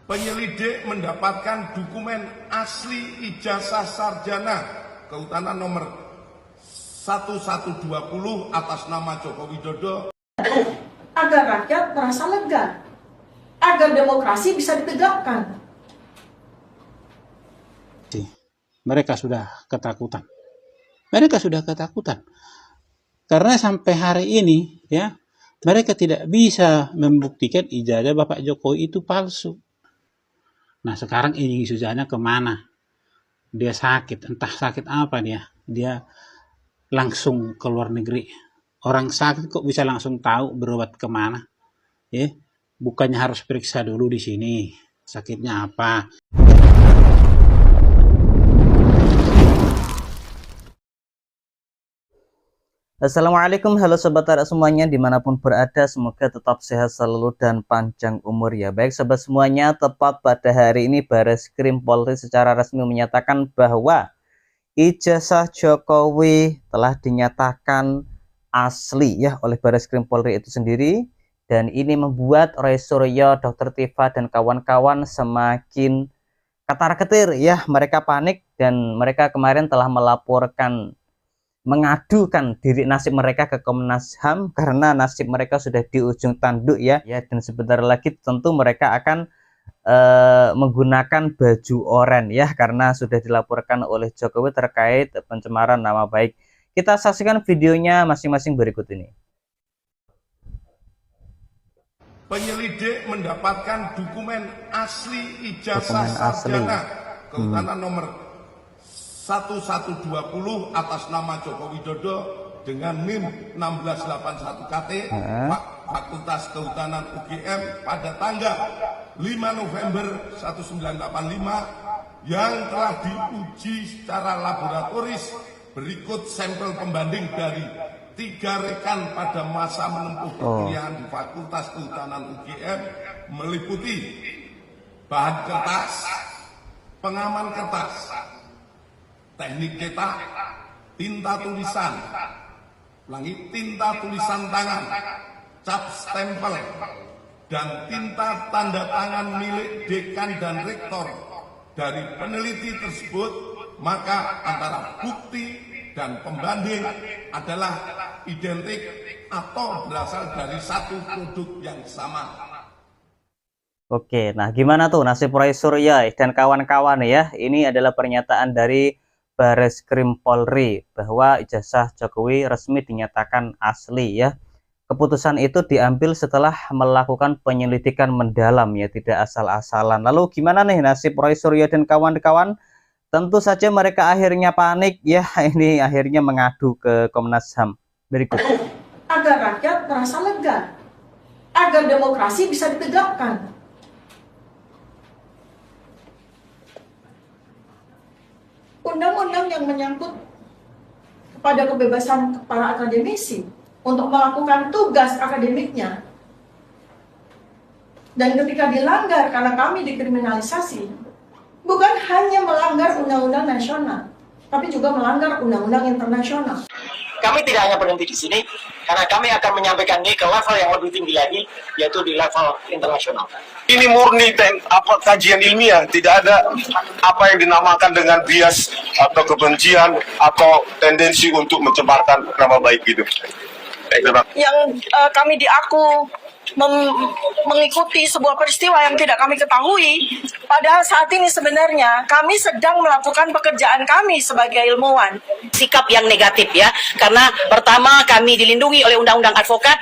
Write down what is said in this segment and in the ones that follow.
Penyelidik mendapatkan dokumen asli ijazah sarjana kehutanan nomor 1120 atas nama Joko Widodo. Agar rakyat merasa lega, agar demokrasi bisa ditegakkan. Mereka sudah ketakutan. Mereka sudah ketakutan. Karena sampai hari ini, ya, mereka tidak bisa membuktikan ijazah Bapak Jokowi itu palsu. Nah, sekarang ini ijazahnya kemana? Dia sakit, entah sakit apa dia. Dia langsung ke luar negeri. Orang sakit kok bisa langsung tahu berobat kemana? Ya, bukannya harus periksa dulu di sini. Sakitnya apa? Assalamualaikum, halo sobat Tarak semuanya dimanapun berada, semoga tetap sehat selalu dan panjang umur ya. Baik sobat semuanya, tepat pada hari ini Bareskrim Polri secara resmi menyatakan bahwa ijazah Jokowi telah dinyatakan asli ya oleh Bareskrim Polri itu sendiri, dan ini membuat Roy Suryo, Dr. Tifa dan kawan-kawan semakin ketar-ketir ya. Mereka panik dan mereka kemarin telah mengadukan diri nasib mereka ke Komnas HAM karena nasib mereka sudah di ujung tanduk ya, dan sebentar lagi tentu mereka akan menggunakan baju oranye ya karena sudah dilaporkan oleh Jokowi terkait pencemaran nama baik. Kita saksikan videonya masing-masing berikut ini. Penyelidik mendapatkan dokumen asli ijazah sarjana kehutanan nomor 1120 atas nama Joko Widodo dengan NIM 1681 KT Fakultas Kehutanan UGM pada tanggal 5 November 1985 yang telah diuji secara laboratoris. Berikut sampel pembanding dari 3 rekan pada masa menempuh perkuliahan di Fakultas Kehutanan UGM meliputi bahan kertas, pengaman kertas, teknik cetak, tinta tulisan, tinta tulisan tangan, cap stempel, dan tinta tanda tangan milik dekan dan rektor. Dari peneliti tersebut, maka antara bukti dan pembanding adalah identik atau berasal dari satu produk yang sama. Oke, nah gimana tuh nasib Roy Suryo dan kawan-kawan ya? Ini adalah pernyataan dari Bareskrim Polri bahwa ijazah Jokowi resmi dinyatakan asli ya. Keputusan itu diambil setelah melakukan penyelidikan mendalam ya, tidak asal-asalan. Lalu gimana nih nasib Roy Suryo dan kawan-kawan? Tentu saja mereka akhirnya panik ya, ini akhirnya mengadu ke Komnas HAM. Berikut. Agar rakyat merasa lega, agar demokrasi bisa ditegakkan. Undang-undang yang menyangkut kepada kebebasan para akademisi untuk melakukan tugas akademiknya, dan ketika dilanggar karena kami dikriminalisasi, bukan hanya melanggar undang-undang nasional, tapi juga melanggar undang-undang internasional. Kami tidak hanya berhenti di sini, karena kami akan menyampaikan ini ke level yang lebih tinggi lagi, yaitu di level internasional. Ini murni kajian ilmiah, tidak ada apa yang dinamakan dengan bias atau kebencian atau tendensi untuk mencemarkan nama baik gitu. Yang kami diaku mengikuti sebuah peristiwa yang tidak kami ketahui, padahal saat ini sebenarnya kami sedang melakukan pekerjaan kami sebagai ilmuwan. Sikap yang negatif ya, karena pertama kami dilindungi oleh undang-undang advokat.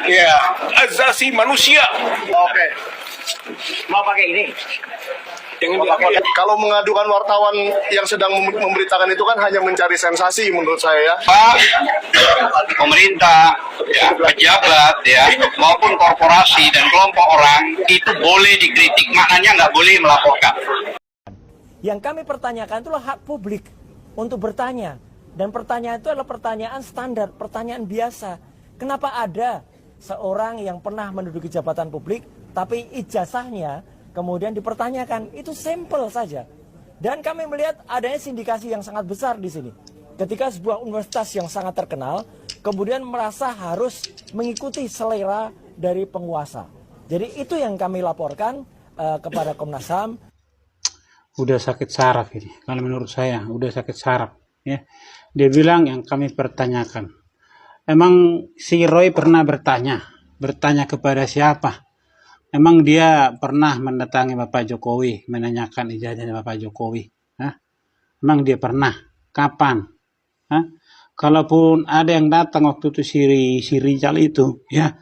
Ya, asasi manusia. Oke, mau pakai ini? Kalau mengadukan wartawan yang sedang memberitakan itu kan hanya mencari sensasi menurut saya ya. Pak, pemerintah, ya, pejabat, ya, maupun korporasi dan kelompok orang itu boleh dikritik, maknanya nggak boleh melaporkan. Yang kami pertanyakan itulah hak publik untuk bertanya, dan pertanyaan itu adalah pertanyaan standar, pertanyaan biasa. Kenapa ada seorang yang pernah menduduki jabatan publik tapi ijazahnya kemudian dipertanyakan? Itu sampel saja. Dan kami melihat adanya sindikasi yang sangat besar di sini. Ketika sebuah universitas yang sangat terkenal kemudian merasa harus mengikuti selera dari penguasa. Jadi itu yang kami laporkan kepada Komnas HAM. Udah sakit saraf ini, kalau menurut saya udah sakit saraf. Ya, dia bilang yang kami pertanyakan. Emang si Roy pernah bertanya kepada siapa? Emang dia pernah mendatangi Bapak Jokowi, menanyakan ijazahnya Bapak Jokowi? Hah? Emang dia pernah? Kapan? Hah? Kalaupun ada yang datang waktu itu si Rizal itu, ya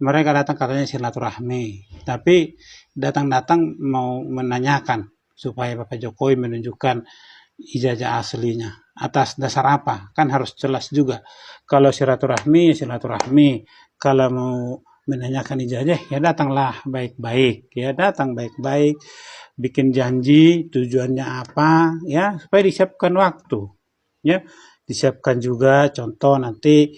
mereka datang katanya silaturahmi, tapi datang-datang mau menanyakan supaya Bapak Jokowi menunjukkan ijazah aslinya. Atas dasar apa? Kan harus jelas juga. Kalau silaturahmi, silaturahmi. Kalau mau menanyakan ijazah, ya datanglah baik-baik, ya datang baik-baik, bikin janji, tujuannya apa, ya supaya disiapkan waktu, ya disiapkan juga contoh nanti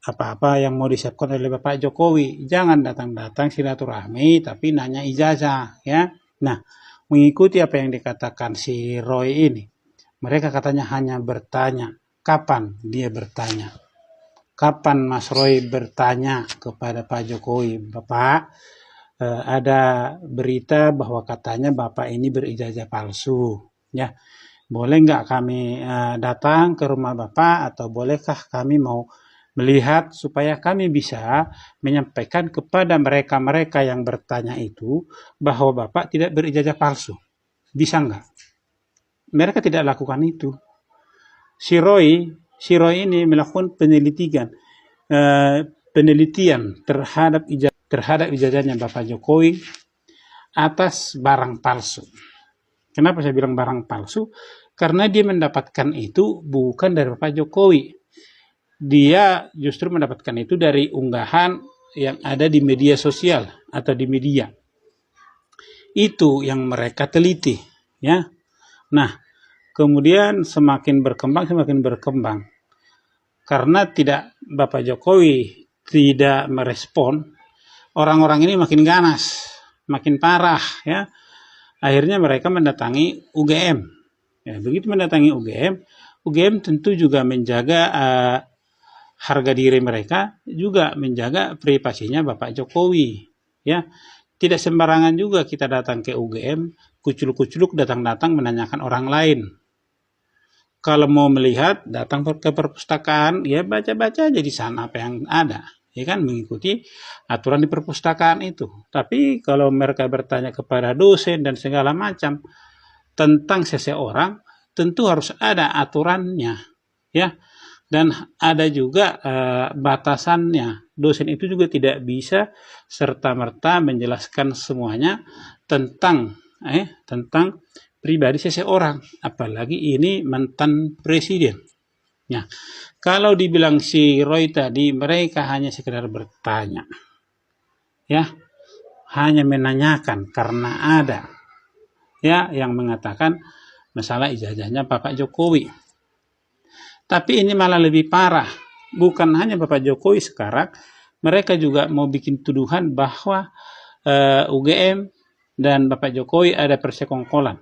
apa-apa yang mau disiapkan oleh Bapak Jokowi. Jangan datang-datang silaturahmi tapi nanya ijazah, ya. Nah, mengikuti apa yang dikatakan si Roy ini, mereka katanya hanya bertanya. Kapan dia bertanya? Kapan Mas Roy bertanya kepada Pak Jokowi, Bapak, ada berita bahwa katanya Bapak ini berijazah palsu, ya. Boleh nggak kami datang ke rumah Bapak, atau bolehkah kami mau melihat supaya kami bisa menyampaikan kepada mereka-mereka yang bertanya itu bahwa Bapak tidak berijazah palsu. Bisa nggak? Mereka tidak lakukan itu. Si Roy ini melakukan penelitian terhadap ijazahnya Bapak Jokowi atas barang palsu. Kenapa saya bilang barang palsu? Karena dia mendapatkan itu bukan dari Bapak Jokowi. Dia justru mendapatkan itu dari unggahan yang ada di media sosial atau di media. Itu yang mereka teliti, ya. Nah, kemudian semakin berkembang. Karena Bapak Jokowi tidak merespon, orang-orang ini makin ganas, makin parah, ya. Akhirnya mereka mendatangi UGM. Ya, begitu mendatangi UGM tentu juga menjaga harga diri mereka, juga menjaga privasinya Bapak Jokowi. Ya, tidak sembarangan juga kita datang ke UGM, kuculuk-kuculuk datang-datang menanyakan orang lain. Kalau mau melihat, datang ke perpustakaan, ya baca-baca aja di sana apa yang ada, ya kan, mengikuti aturan di perpustakaan itu. Tapi kalau mereka bertanya kepada dosen dan segala macam tentang seseorang, tentu harus ada aturannya, ya. Dan ada juga batasannya. Dosen itu juga tidak bisa serta-merta menjelaskan semuanya tentang pribadi seseorang, apalagi ini mantan presiden. Nah, kalau dibilang si Roy tadi, mereka hanya sekedar bertanya, ya, hanya menanyakan karena ada, ya, yang mengatakan masalah ijazahnya Bapak Jokowi. Tapi ini malah lebih parah, bukan hanya Bapak Jokowi sekarang, mereka juga mau bikin tuduhan bahwa UGM dan Bapak Jokowi ada persekongkolan.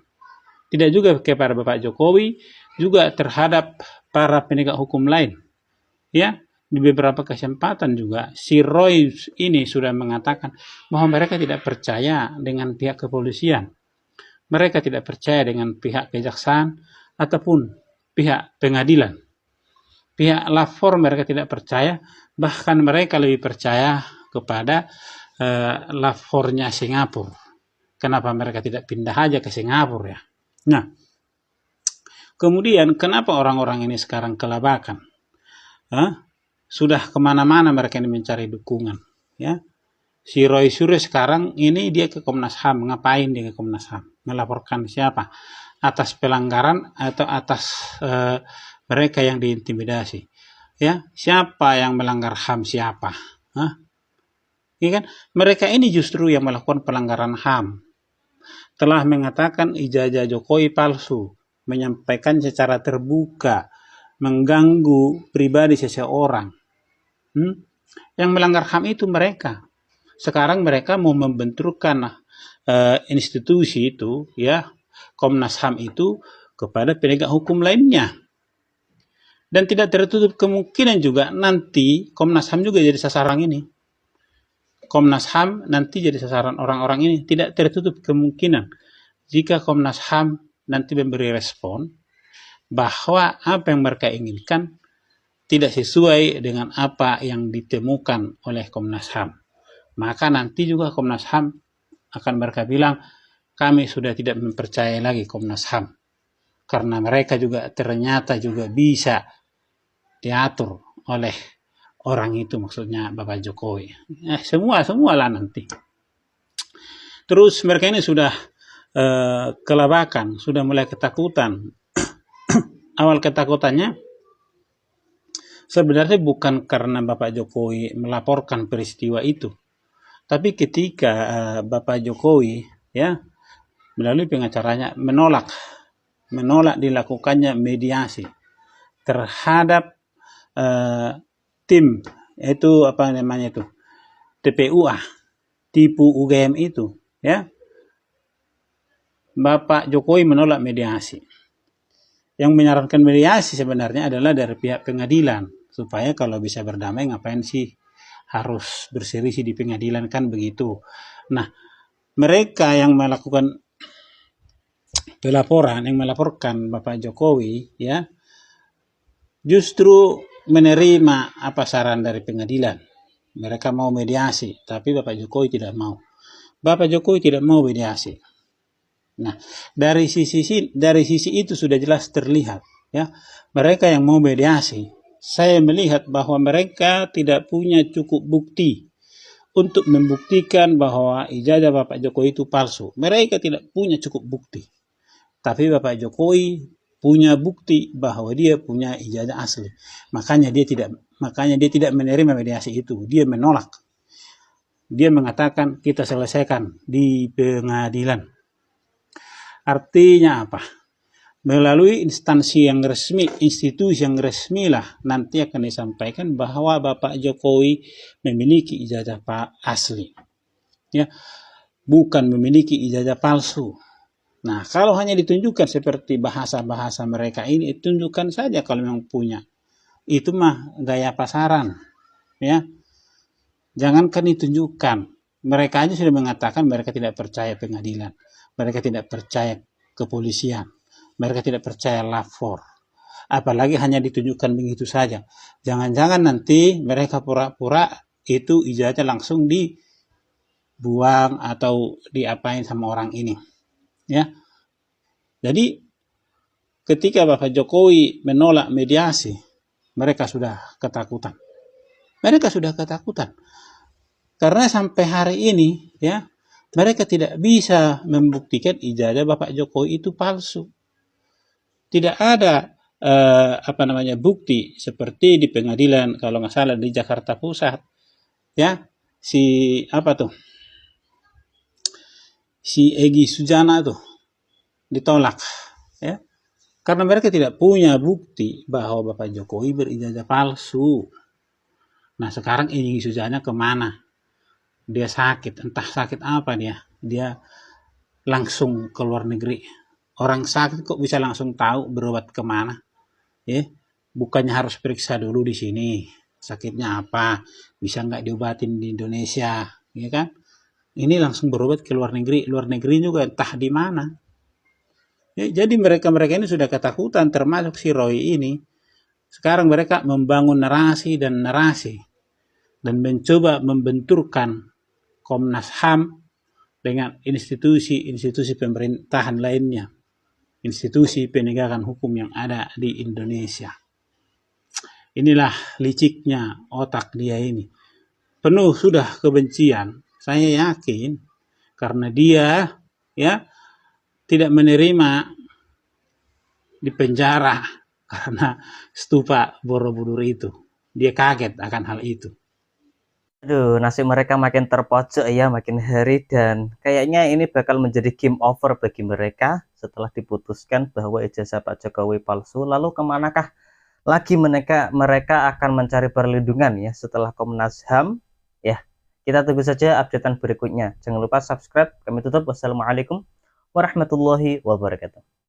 Tidak juga kepada Bapak Jokowi, juga terhadap para penegak hukum lain. Ya, di beberapa kesempatan juga si Roy ini sudah mengatakan bahwa mereka tidak percaya dengan pihak kepolisian. Mereka tidak percaya dengan pihak kejaksaan ataupun pihak pengadilan. Pihak lapor mereka tidak percaya, bahkan mereka lebih percaya kepada lapornya Singapura. Kenapa mereka tidak pindah aja ke Singapura, ya? Nah, kemudian kenapa orang-orang ini sekarang kelabakan? Sudah kemana-mana mereka ini mencari dukungan, ya. Si Roy Suryo sekarang ini dia ke Komnas HAM. Ngapain dia ke Komnas HAM? Melaporkan siapa? Atas pelanggaran atau atas mereka yang diintimidasi, ya. Siapa yang melanggar HAM, siapa? Ya kan? Mereka ini justru yang melakukan pelanggaran HAM. Telah mengatakan ijazah Jokowi palsu, menyampaikan secara terbuka, mengganggu pribadi seseorang. Yang melanggar HAM itu mereka. Sekarang mereka mau membenturkan institusi itu, ya, Komnas HAM itu kepada penegak hukum lainnya. Dan tidak tertutup kemungkinan juga nanti Komnas HAM juga jadi sasaran ini. Komnas HAM nanti jadi sasaran orang-orang ini. Tidak tertutup kemungkinan jika Komnas HAM nanti memberi respon bahwa apa yang mereka inginkan tidak sesuai dengan apa yang ditemukan oleh Komnas HAM. Maka nanti juga Komnas HAM akan mereka bilang, kami sudah tidak mempercayai lagi Komnas HAM. Karena mereka juga ternyata juga bisa diatur oleh orang itu, maksudnya Bapak Jokowi. Semua lah nanti. Terus mereka ini sudah kelabakan, sudah mulai ketakutan. Awal ketakutannya sebenarnya bukan karena Bapak Jokowi melaporkan peristiwa itu, tapi ketika Bapak Jokowi ya melalui pengacaranya menolak dilakukannya mediasi terhadap tim itu apa namanya itu TPUA, tipu UGM itu ya. Bapak Jokowi menolak mediasi. Yang menyarankan mediasi sebenarnya adalah dari pihak pengadilan, supaya kalau bisa berdamai ngapain sih harus berselisih di pengadilan, kan begitu. Nah, mereka yang melakukan pelaporan, yang melaporkan Bapak Jokowi ya justru menerima apa saran dari pengadilan. Mereka mau mediasi, tapi Bapak Jokowi tidak mau. Bapak Jokowi tidak mau mediasi. Nah, dari sisi itu sudah jelas terlihat ya. Mereka yang mau mediasi, saya melihat bahwa mereka tidak punya cukup bukti untuk membuktikan bahwa ijazah Bapak Jokowi itu palsu. Mereka tidak punya cukup bukti. Tapi Bapak Jokowi punya bukti bahwa dia punya ijazah asli. Makanya dia tidak menerima mediasi itu. Dia menolak. Dia mengatakan kita selesaikan di pengadilan. Artinya apa? Melalui instansi yang resmi, institusi yang resmi lah nanti akan disampaikan bahwa Bapak Jokowi memiliki ijazah asli. Ya, bukan memiliki ijazah palsu. Nah, kalau hanya ditunjukkan seperti bahasa-bahasa mereka ini, tunjukkan saja kalau memang punya. Itu mah gaya pasaran. Ya. Jangankan ditunjukkan. Mereka aja sudah mengatakan mereka tidak percaya pengadilan. Mereka tidak percaya kepolisian. Mereka tidak percaya lapor. Apalagi hanya ditunjukkan begitu saja. Jangan-jangan nanti mereka pura-pura itu ijazah langsung dibuang atau diapain sama orang ini. Ya. Jadi ketika Bapak Jokowi menolak mediasi, mereka sudah ketakutan. Mereka sudah ketakutan. Karena sampai hari ini ya, mereka tidak bisa membuktikan ijazah Bapak Jokowi itu palsu. Tidak ada bukti seperti di pengadilan, kalau nggak salah di Jakarta Pusat ya, si Egy Sujana tuh ditolak ya, karena mereka tidak punya bukti bahwa Bapak Jokowi berijazah palsu. Nah, sekarang Egy Sujana kemana? Dia sakit, entah sakit apa dia langsung ke luar negeri. Orang sakit kok bisa langsung tahu berobat kemana? Ya, bukannya harus periksa dulu di sini, sakitnya apa, bisa nggak diobatin di Indonesia, ya kan? Ini langsung berobat ke luar negeri juga entah di mana. Ya, jadi mereka ini sudah ketakutan, termasuk si Roy ini. Sekarang mereka membangun narasi dan mencoba membenturkan Komnas HAM dengan institusi pemerintahan lainnya, institusi penegakan hukum yang ada di Indonesia. Inilah liciknya otak dia ini. Penuh sudah kebencian, saya yakin, karena dia ya tidak menerima di penjara karena stupa Borobudur itu. Dia kaget akan hal itu. Aduh, nasib mereka makin terpojok ya, makin hari, dan kayaknya ini bakal menjadi game over bagi mereka setelah diputuskan bahwa ijazah Pak Jokowi palsu. Lalu kemanakah lagi mereka akan mencari perlindungan ya setelah Komnas HAM? Ya, kita tunggu saja updatean berikutnya. Jangan lupa subscribe. Kami tutup. Wassalamualaikum warahmatullahi wabarakatuh.